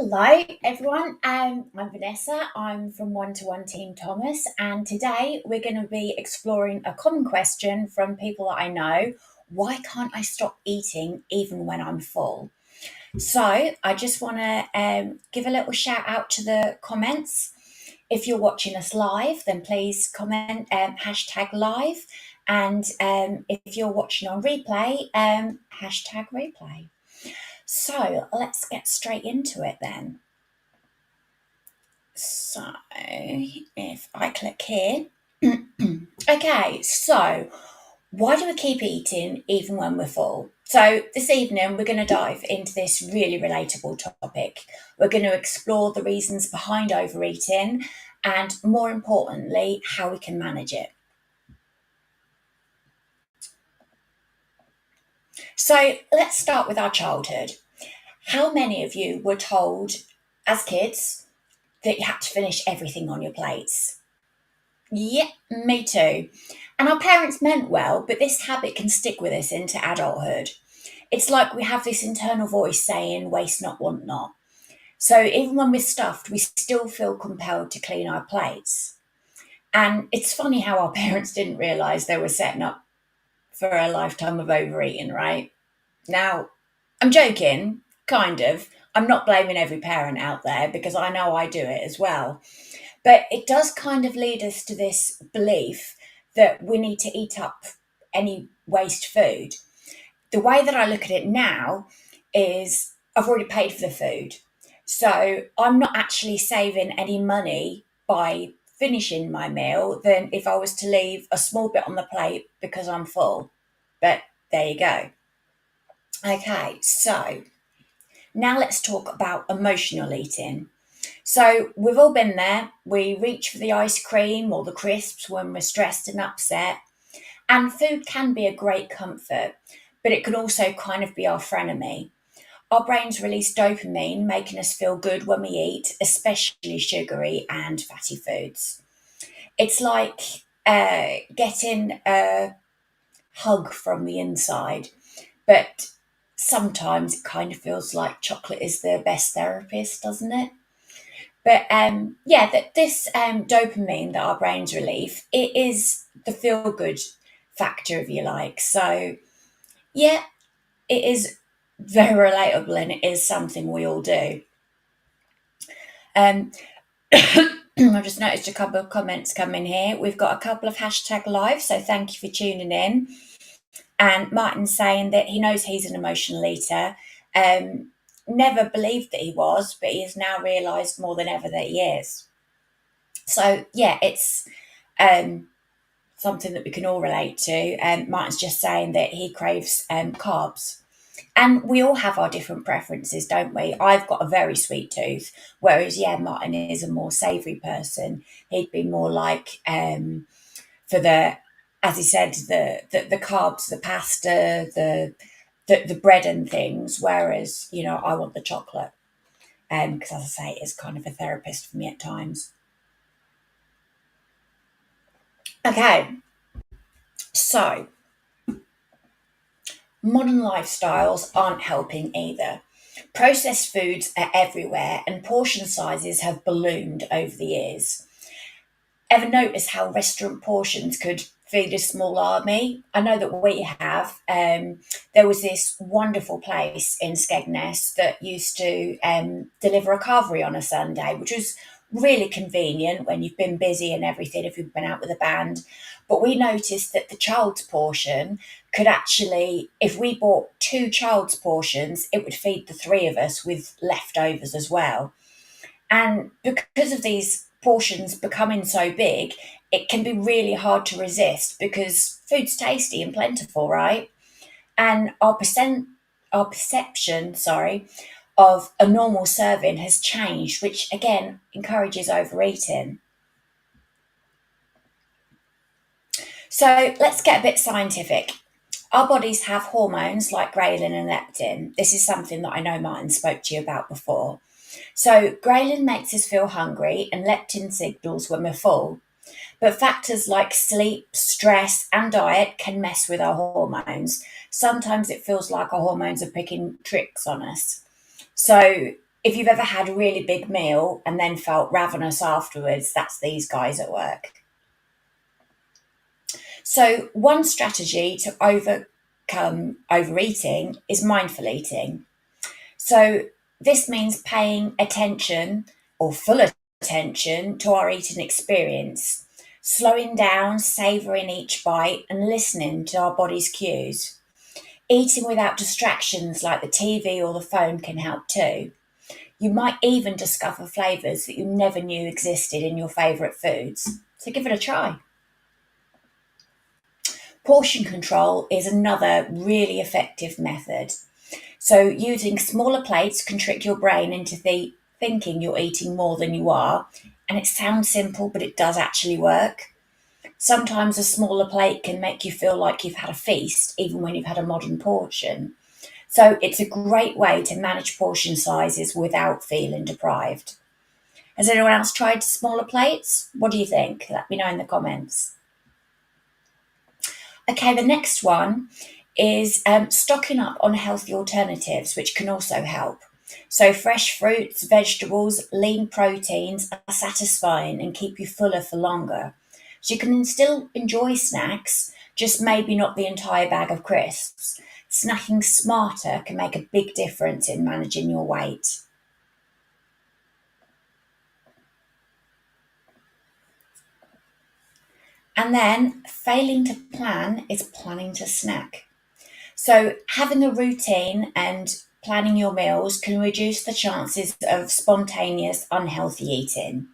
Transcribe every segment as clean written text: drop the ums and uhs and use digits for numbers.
Hello, everyone. I'm Vanessa. I'm from One to One Team Thomas, and today we're going to be exploring a common question from people that I know. Why can't I stop eating even when I'm full? So, I just want to give a little shout out to the comments. If you're watching us live, then please comment hashtag live. And if you're watching on replay, hashtag replay. So, let's get straight into it then. So if I click here, okay, so why do we keep eating even when we're full? So this evening, we're going to dive into this really relatable topic. We're going to explore the reasons behind overeating and, more importantly, how we can manage it. So let's start with our childhood. How many of you were told as kids that you had to finish everything on your plates? Yeah, me too. And our parents meant well, but this habit can stick with us into adulthood. It's like we have this internal voice saying, waste not, want not. So even when we're stuffed, we still feel compelled to clean our plates. And it's funny how our parents didn't realise they were setting up for a lifetime of overeating, right? Now, I'm joking, kind of. I'm not blaming every parent out there because I know I do it as well. But it does kind of lead us to this belief that we need to eat up any waste food. The way that I look at it now is I've already paid for the food. So I'm not actually saving any money by finishing my meal than if I was to leave a small bit on the plate because I'm full. But there you go. Okay, so now let's talk about emotional eating. So we've all been there. We reach for the ice cream or the crisps when we're stressed and upset. And food can be a great comfort, but it can also kind of be our frenemy. Our brains release dopamine, making us feel good when we eat, especially sugary and fatty foods. It's like getting a hug from the inside, but sometimes it kind of feels like chocolate is the best therapist, doesn't it? But yeah, that this dopamine that our brains relieve, it is the feel good factor, if you like. So yeah, it is very relatable and it is something we all do. Um, I've just noticed a couple of comments coming here. We've got a couple of hashtag live, so thank you for tuning in. And Martin's saying that he knows he's an emotional eater. Never believed that he was, but he has now realised more than ever that he is. So yeah, it's um, something that we can all relate to. And Martin's just saying that he craves carbs. And we all have our different preferences, don't we? I've got a very sweet tooth, whereas yeah, Martin is a more savoury person. He'd be more like for the, as he said, the carbs, the pasta, the bread and things. Whereas I want the chocolate, because as I say, it's kind of a therapist for me at times. Okay, so modern lifestyles aren't helping either. Processed foods are everywhere, and portion sizes have ballooned over the years. Ever notice how restaurant portions could feed a small army? I know that we have. There was this wonderful place in Skegness that used to deliver a carvery on a Sunday, which was really convenient when you've been busy and everything, if you've been out with a band. But we noticed that the child's portion could actually, if we bought two child's portions, it would feed the three of us with leftovers as well. And because of these portions becoming so big, it can be really hard to resist because food's tasty and plentiful, right? And our perception, sorry, of a normal serving has changed, which again encourages overeating. So let's get a bit scientific. Our bodies have hormones like ghrelin and leptin. This is something that I know Martin spoke to you about before. So, ghrelin makes us feel hungry and leptin signals when we're full. But factors like sleep, stress, and diet can mess with our hormones. Sometimes it feels like our hormones are picking tricks on us. So, If you've ever had a really big meal and then felt ravenous afterwards, that's these guys at work. So, one strategy to overcome overeating is mindful eating. So, this means paying attention or full attention to our eating experience, slowing down, savouring each bite, and listening to our body's cues. Eating without distractions like the TV or the phone can help too. You might even discover flavours that you never knew existed in your favourite foods. So give it a try. Portion control is another really effective method. So, using smaller plates can trick your brain into thinking you're eating more than you are. And it sounds simple, but it does actually work. Sometimes a smaller plate can make you feel like you've had a feast, even when you've had a modern portion. So, it's a great way to manage portion sizes without feeling deprived. Has anyone else tried smaller plates? What do you think? Let me know in the comments. Okay, the next one is stocking up on healthy alternatives, which can also help. So, fresh fruits, vegetables, lean proteins are satisfying and keep you fuller for longer. So, you can still enjoy snacks, just maybe not the entire bag of crisps. Snacking smarter can make a big difference in managing your weight. And then, failing to plan is planning to snack. So, having a routine and planning your meals can reduce the chances of spontaneous, unhealthy eating.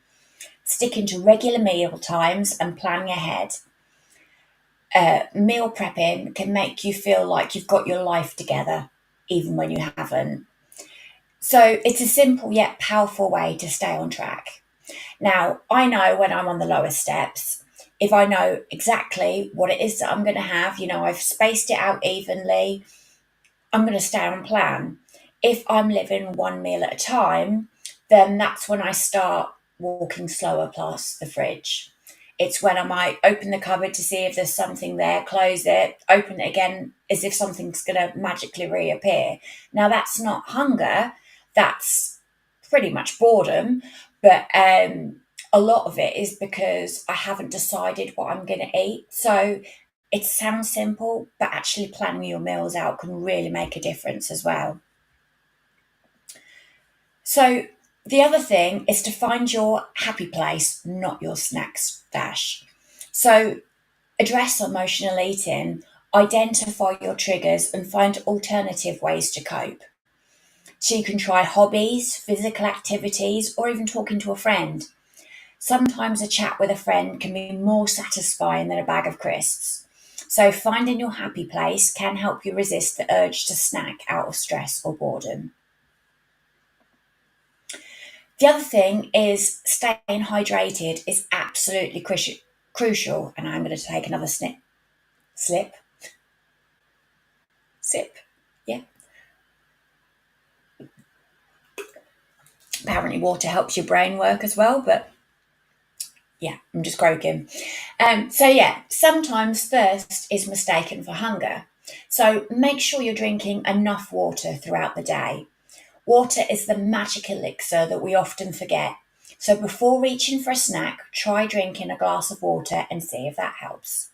Sticking to regular meal times and planning ahead. Meal prepping can make you feel like you've got your life together, even when you haven't. So, it's a simple yet powerful way to stay on track. Now, I know when I'm on the lower steps, if I know exactly what it is that I'm going to have, I've spaced it out evenly, I'm going to stay on plan. If I'm living one meal at a time, then that's when I start walking slower past the fridge. It's when I might open the cupboard to see if there's something there, close it, open it again as if something's going to magically reappear. Now, that's not hunger, that's pretty much boredom, but a lot of it is because I haven't decided what I'm going to eat. So it sounds simple, but actually planning your meals out can really make a difference as well. So, the other thing is to find your happy place, not your snack stash. So, address emotional eating, identify your triggers, and find alternative ways to cope. So, you can try hobbies, physical activities, or even talking to a friend. Sometimes a chat with a friend can be more satisfying than a bag of crisps. So, finding your happy place can help you resist the urge to snack out of stress or boredom. The other thing is staying hydrated is absolutely crucial. And I'm going to take another sip. Yeah. Apparently, water helps your brain work as well, but yeah, I'm just croaking. Sometimes thirst is mistaken for hunger. So make sure you're drinking enough water throughout the day. Water is the magic elixir that we often forget. So before reaching for a snack, try drinking a glass of water and see if that helps.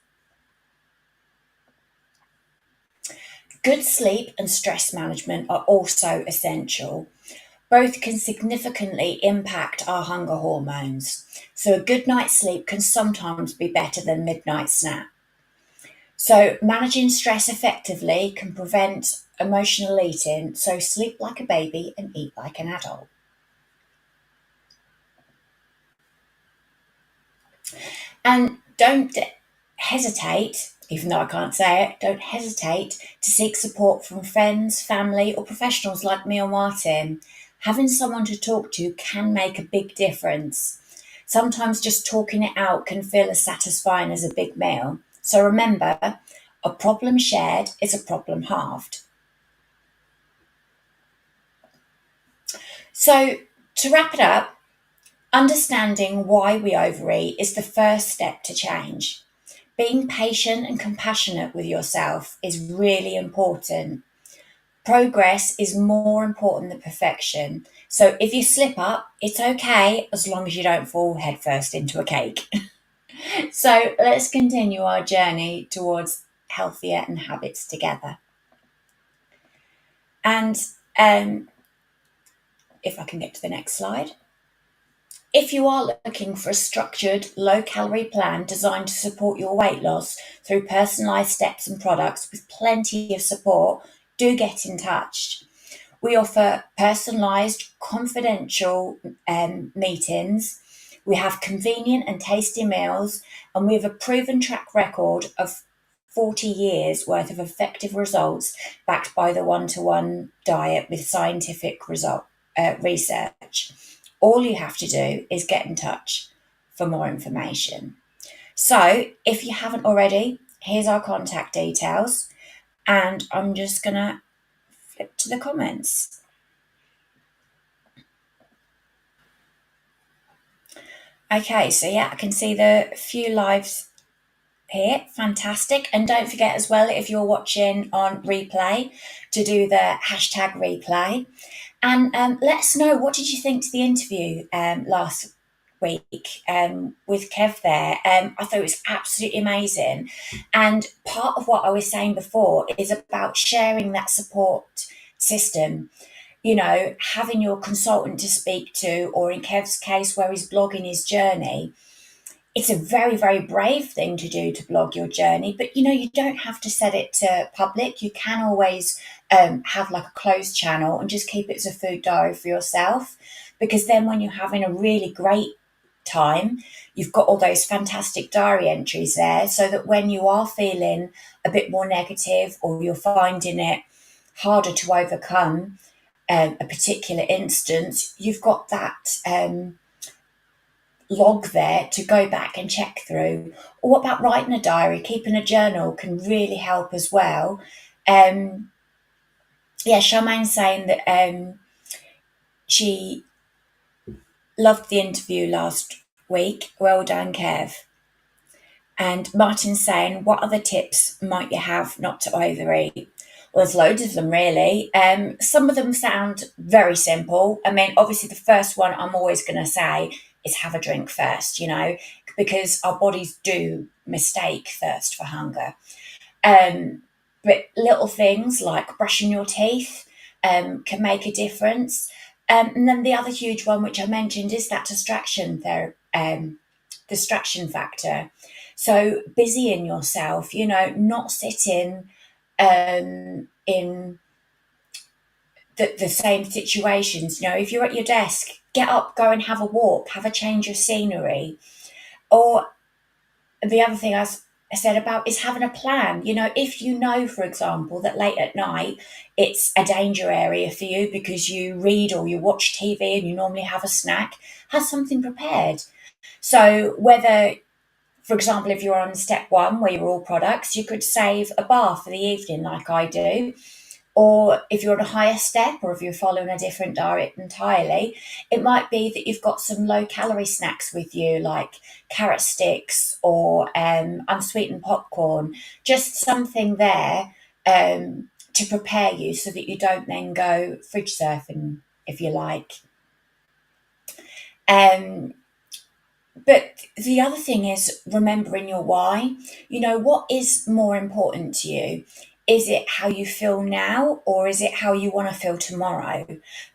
Good sleep and stress management are also essential. Both can significantly impact our hunger hormones. So a good night's sleep can sometimes be better than midnight snack. So managing stress effectively can prevent emotional eating. So sleep like a baby and eat like an adult. And don't hesitate, even though I can't say it, don't hesitate to seek support from friends, family, or professionals like me or Martin. Having someone to talk to can make a big difference. Sometimes just talking it out can feel as satisfying as a big meal. So remember, a problem shared is a problem halved. So to wrap it up, understanding why we overeat is the first step to change. Being patient and compassionate with yourself is really important. Progress is more important than perfection. So if you slip up, it's okay as long as you don't fall headfirst into a cake. So let's continue our journey towards healthier and habits together. And if I can get to the next slide. If you are looking for a structured, low calorie plan designed to support your weight loss through personalised steps and products with plenty of support, do get in touch. We offer personalised, confidential meetings. We have convenient and tasty meals, and we have a proven track record of 40 years worth of effective results backed by the one-to-one diet with scientific research. All you have to do is get in touch for more information. So, if you haven't already, here's our contact details, and I'm just going to flip to the comments. Okay, so yeah, I can see the few lives here. Fantastic. And don't forget as well, if you're watching on replay, to do the hashtag replay. And let us know, what did you think to the interview last week with Kev there? I thought it was absolutely amazing. And part of what I was saying before is about sharing that support system. You know, having your consultant to speak to, or in Kev's case, where he's blogging his journey, it's a very, very brave thing to do, to blog your journey, but you know, you don't have to set it to public. You can always have like a closed channel and just keep it as a food diary for yourself, because then when you're having a really great time, you've got all those fantastic diary entries there, so that when you are feeling a bit more negative or you're finding it harder to overcome a particular instance, you've got that log there to go back and check through. Or what about writing a diary? Keeping a journal can really help as well. Yeah, Charmaine's saying that she loved the interview last week. Well done, Kev. And Martin's saying, what other tips might you have not to overeat? Well, there's loads of them, really. Some of them sound very simple. I mean, obviously, the first one I'm always going to say is have a drink first, you know, because our bodies do mistake thirst for hunger. But little things like brushing your teeth can make a difference. And then the other huge one, which I mentioned, is that distraction factor. So busying yourself, you know, not sitting in the same situations. You know, if you're at your desk, get up, go and have a walk, have a change of scenery. Or the other thing I said about is having a plan. You know, if you know, for example, that late at night it's a danger area for you because you read or you watch TV and you normally have a snack, have something prepared. So whether, for example, if you're on step one where you're all products, you could save a bar for the evening like I do. Or if you're on a higher step, or if you're following a different diet entirely, it might be that you've got some low calorie snacks with you, like carrot sticks or unsweetened popcorn, just something there to prepare you so that you don't then go fridge surfing, if you like. But the other thing is remembering your why. You know, what is more important to you? Is it how you feel now, or is it how you want to feel tomorrow?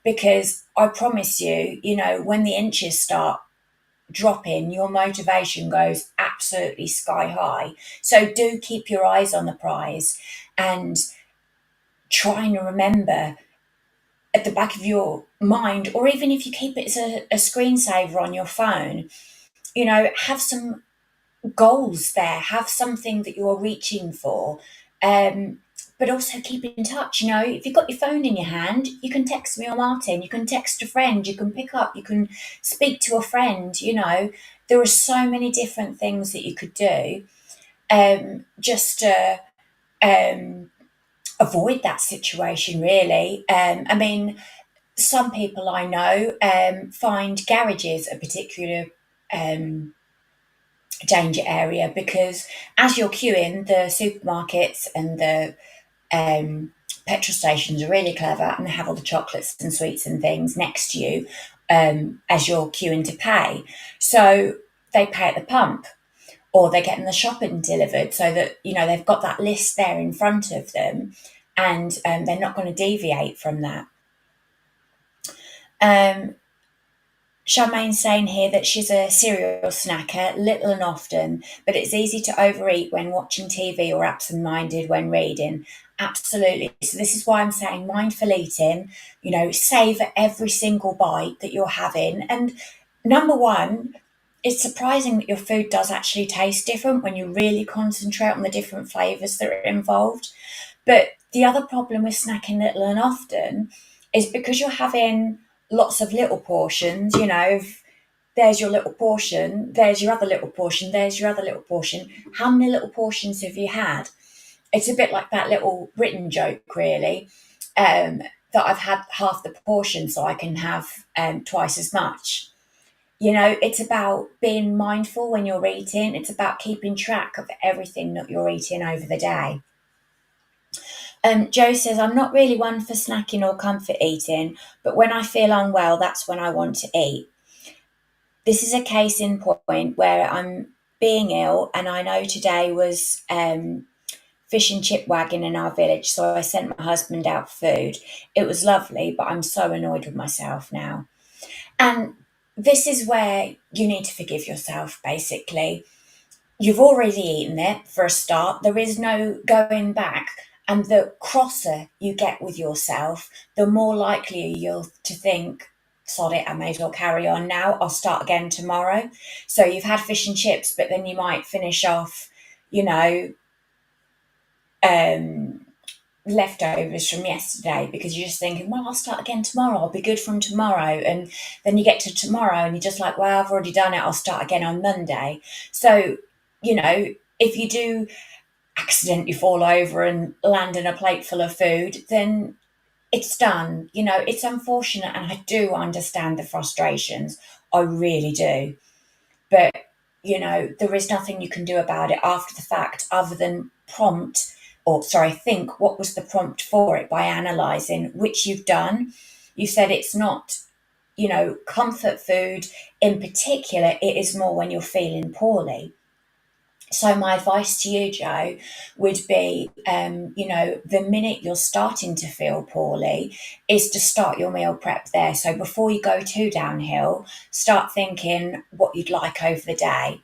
Because I promise you, you know, when the inches start dropping, your motivation goes absolutely sky high. So do keep your eyes on the prize and trying to remember at the back of your mind, or even if you keep it as a screensaver on your phone, you know, have some goals there, have something that you're reaching for, but also keep in touch. You know, if you've got your phone in your hand, you can text me or Martin, you can text a friend, you can pick up, you can speak to a friend. You know, there are so many different things that you could do just to avoid that situation, really. I mean, some people I know find garages a particular danger area, because as you're queuing, the supermarkets and the petrol stations are really clever, and they have all the chocolates and sweets and things next to you as you're queuing to pay. So they pay at the pump, or they're getting the shopping delivered, so that they've got that list there in front of them, and they're not going to deviate from that. Charmaine's saying here that she's a cereal snacker, little and often, but it's easy to overeat when watching TV or absent-minded when reading. Absolutely. So this is why I'm saying mindful eating, savour every single bite that you're having. And number one, it's surprising that your food does actually taste different when you really concentrate on the different flavours that are involved. But the other problem with snacking little and often is because you're having lots of little portions, there's your little portion, there's your other little portion, there's your other little portion. How many little portions have you had? It's a bit like that little written joke, really, that I've had half the portion so I can have twice as much. It's about being mindful when you're eating. It's about keeping track of everything that you're eating over the day. Joe says, I'm not really one for snacking or comfort eating, but when I feel unwell, that's when I want to eat. This is a case in point where I'm being ill, and I know today was fish and chip wagon in our village, so I sent my husband out food. It was lovely, but I'm so annoyed with myself now. And this is where you need to forgive yourself, basically. You've already eaten it for a start. There is no going back. And the crosser you get with yourself, the more likely you'll to think, sod it, I may as well carry on now. I'll start again tomorrow. So you've had fish and chips, but then you might finish off, leftovers from yesterday because you're just thinking, well, I'll start again tomorrow. I'll be good from tomorrow. And then you get to tomorrow and you're just like, well, I've already done it. I'll start again on Monday. So, if you do accidentally fall over and land in a plate full of food, then it's done. It's unfortunate, and I do understand the frustrations. I really do. But, there is nothing you can do about it after the fact other than think what was the prompt for it by analysing, which you've done. You said it's not, comfort food in particular. It is more when you're feeling poorly. So my advice to you, Joe, would be, the minute you're starting to feel poorly is to start your meal prep there. So before you go too downhill, start thinking what you'd like over the day.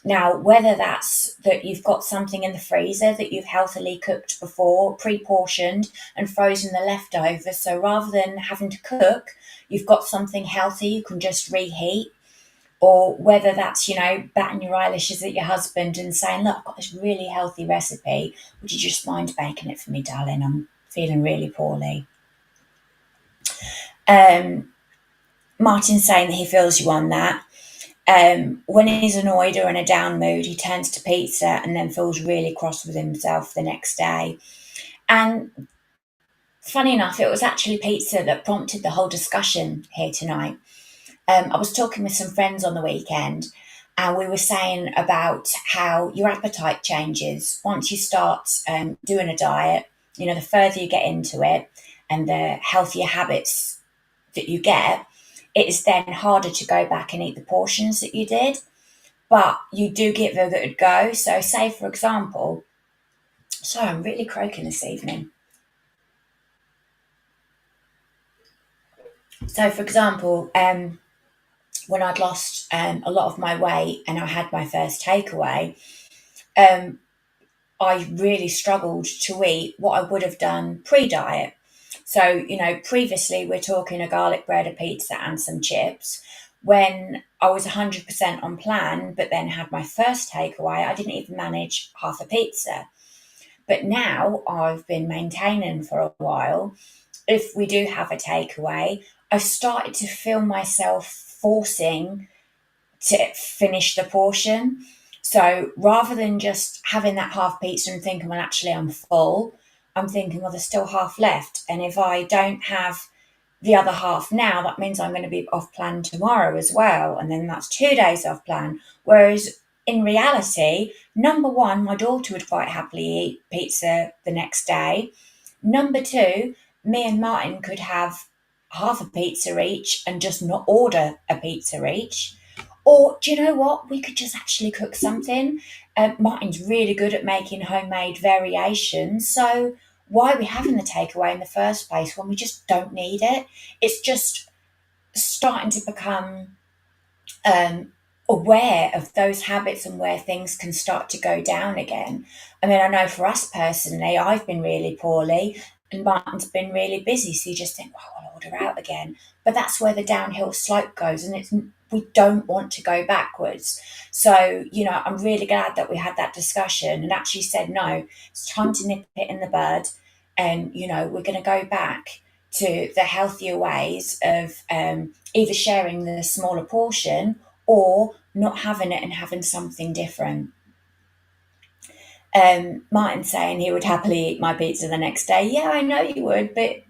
Now, whether that's that you've got something in the freezer that you've healthily cooked before, pre-portioned and frozen the leftovers. So rather than having to cook, you've got something healthy you can just reheat. Or whether that's, batting your eyelashes at your husband and saying, look, I've got this really healthy recipe. Would you just mind baking it for me, darling? I'm feeling really poorly. Martin's saying that he feels you on that. When he's annoyed or in a down mood, he turns to pizza and then feels really cross with himself the next day. And funny enough, it was actually pizza that prompted the whole discussion here tonight. I was talking with some friends on the weekend, and we were saying about how your appetite changes once you start doing a diet. The further you get into it and the healthier habits that you get, it is then harder to go back and eat the portions that you did, but you do give it a good go. So say, for example, sorry, I'm really croaking this evening. So, for example, when I'd lost a lot of my weight and I had my first takeaway, I really struggled to eat what I would have done pre-diet. So, previously we're talking a garlic bread, a pizza and some chips. When I was 100% on plan, but then had my first takeaway, I didn't even manage half a pizza. But now I've been maintaining for a while. If we do have a takeaway, I've started to feel myself forcing to finish the portion. So rather than just having that half pizza and thinking, well, actually, I'm full, I'm thinking, well, there's still half left. And if I don't have the other half now, that means I'm going to be off plan tomorrow as well. And then that's 2 days off plan. Whereas in reality, number one, my daughter would quite happily eat pizza the next day. Number two, me and Martin could have half a pizza each and just not order a pizza each. Or do you know what? We could just actually cook something. Martin's really good at making homemade variations. So why are we having the takeaway in the first place when we just don't need it? It's just starting to become aware of those habits and where things can start to go down again. I mean, I know for us personally, I've been really poorly and Martin's been really busy. So you just think, well, I'll order out again. But that's where the downhill slope goes, and we don't want to go backwards. So, I'm really glad that we had that discussion and actually said, no, it's time to nip it in the bud. And, we're going to go back to the healthier ways of either sharing the smaller portion or not having it and having something different. Martin saying he would happily eat my pizza the next day. Yeah, I know you would, but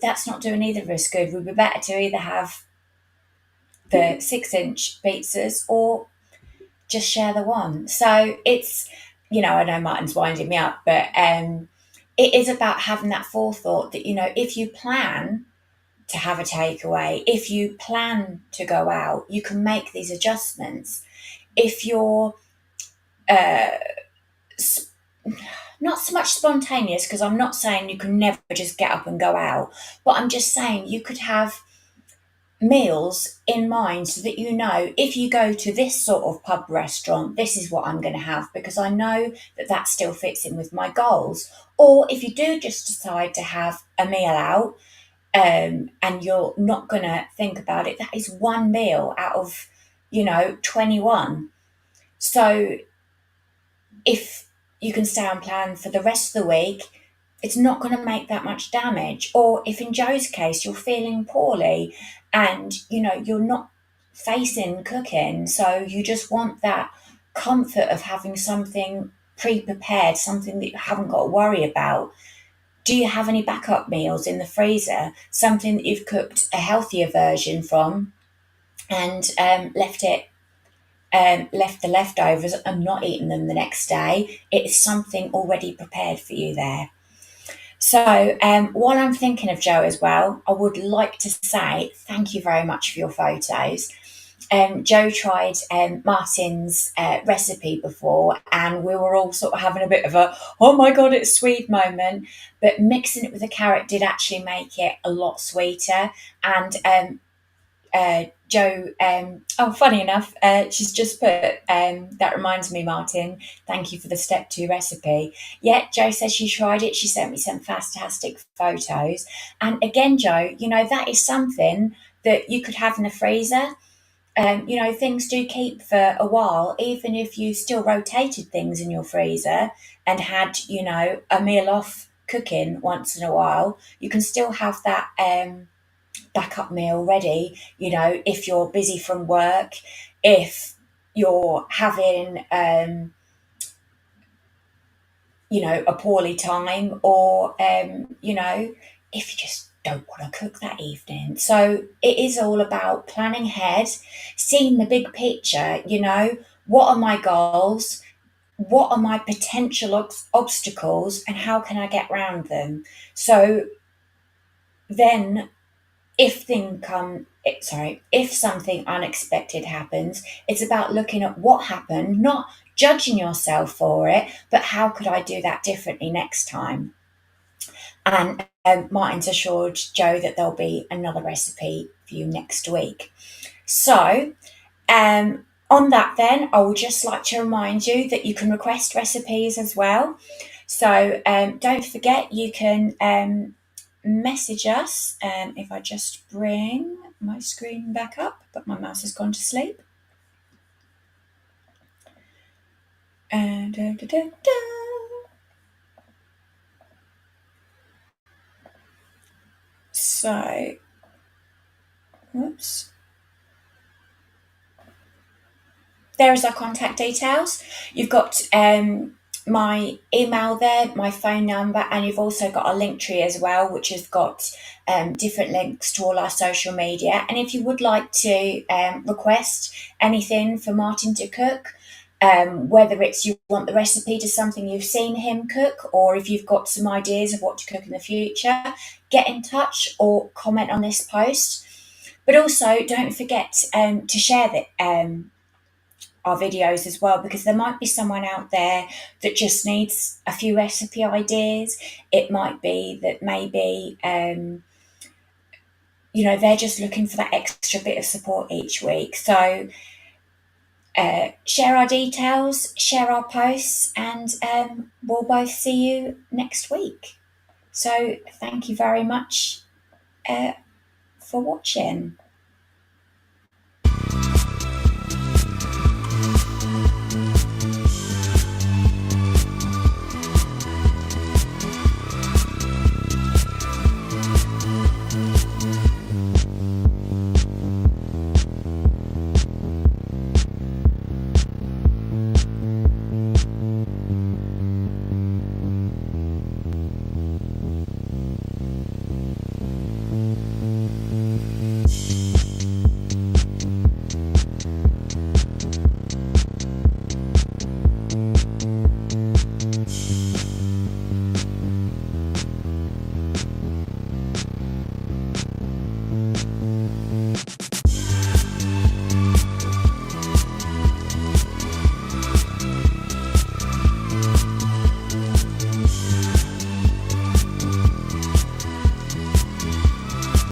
that's not doing either of us good. We'd be better to either have the 6-inch pizzas or just share the one. So it's, I know Martin's winding me up, but it is about having that forethought that, if you plan to have a takeaway, if you plan to go out, you can make these adjustments. If you're not so much spontaneous, because I'm not saying you can never just get up and go out, but I'm just saying you could have meals in mind so that if you go to this sort of pub restaurant, this is what I'm going to have because I know that still fits in with my goals. Or if you do just decide to have a meal out, and you're not going to think about it, that is one meal out of 21. So if you can stay on plan for the rest of the week, it's not going to make that much damage. Or if in Joe's case you're feeling poorly and you're not facing cooking, so you just want that comfort of having something pre-prepared, something that you haven't got to worry about. Do you have any backup meals in the freezer? Something that you've cooked a healthier version from and left the leftovers and not eaten them the next day? It is something already prepared for you there. So while I'm thinking of Joe as well, I would like to say thank you very much for your photos. Joe tried Martin's recipe before, and we were all sort of having a bit of a, oh my God, it's sweet moment. But mixing it with the carrot did actually make it a lot sweeter. And Joe, funny enough, she's just put, that reminds me, Martin, thank you for the step 2 recipe. Yeah, Joe says she tried it. She sent me some fantastic photos. And again, Joe, that is something that you could have in the freezer. Things do keep for a while, even if you still rotated things in your freezer and had, a meal off cooking once in a while, you can still have that backup meal ready, if you're busy from work, if you're having, a poorly time, or, if you just don't want to cook that evening. So it is all about planning ahead, seeing the big picture, what are my goals? What are my potential obstacles and how can I get around them? So then if something unexpected happens, it's about looking at what happened, not judging yourself for it, but how could I do that differently next time? And Martin's assured Joe that there'll be another recipe for you next week. So, on that, then, I would just like to remind you that you can request recipes as well. So, don't forget you can message us. If I just bring my screen back up, but my mouse has gone to sleep. And so, whoops. There is our contact details. You've got my email there, my phone number, and you've also got a link tree as well, which has got different links to all our social media. And if you would like to request anything for Martin to cook, whether it's you want the recipe to something you've seen him cook, or if you've got some ideas of what to cook in the future, get in touch or comment on this post. But also, don't forget to share our videos as well, because there might be someone out there that just needs a few recipe ideas. It might be that maybe they're just looking for that extra bit of support each week. So share our details, share our posts, and we'll both see you next week. So thank you very much for watching.